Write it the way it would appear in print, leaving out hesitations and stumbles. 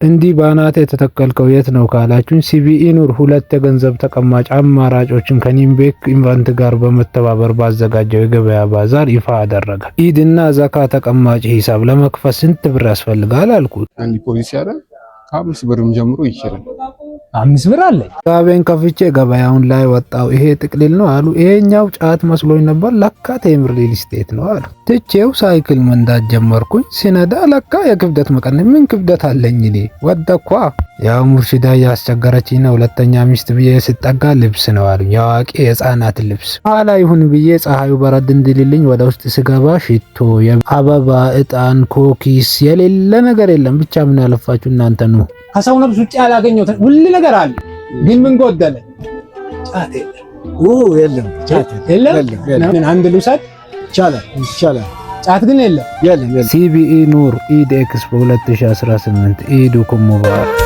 እንዲህ ባናት የተተከልከው የት ነው ካላችሁኝ ሲቢኢ ኑር ሁለት የገንዘብ ተቀማጭ አማራጮችን ከኒምቤክ ኢንቨንት ጋር በመተባበር ባዘጋጀው የገበያ ባዛር ይፋ አደረገ። ኢድና ዘካ ተቀማጭ ሂሳብ ለመክፈት ስንት ብር ያስፈልጋል አልኩት። አንድ ፖሊሲ ያለ ከ5 ብርም ጀምሮ ይችላል። 5 ብር አለ። ጋቤን ከፍቼ ገበያውን ላይ ወጣው። ይሄ ጥቅልል ነው አሉ። ይሄኛው ጫት መስሎኝ ነበር፣ ለካ ቴምር ሪል ስቴት ነው አሉ። ትቼው ሳይክል መንዳት ጀመርኩኝ። ሲነዳ ለካ የክብደት መቀነስ። ምን ክብደት አለኝ እኔ ወደኳ። ያው ሙርሺዳ ያስቸገረችኝ ነው። ሁለተኛ ሚስት ብዬ ስጠጋ ልብስ ነው አሉ። ያዋቂ የህፃናት ልብስ። ኋላ ይሁን ብዬ ፀሐዩ በረድ እንድልልኝ ወደ ውስጥ ስገባ ሽቶ፣ አበባ፣ እጣን፣ ኮኪስ የሌለ ነገር የለም። ብቻ ምን ያለፋችሁ እናንተ ነው። ከሰው ነፍስ ውጭ ያላገኘው ሁሉ ነገር አለ። ግን ምን ጎደለ? ጫት የለም። ጫት የለም። ምን አንድ ልውሰድ? ይቻላል። ጫት ግን የለም። ሲቢኢ ኑር ኢድ ኤክስፖ 2018 ኢዱኩም ሙባረክ።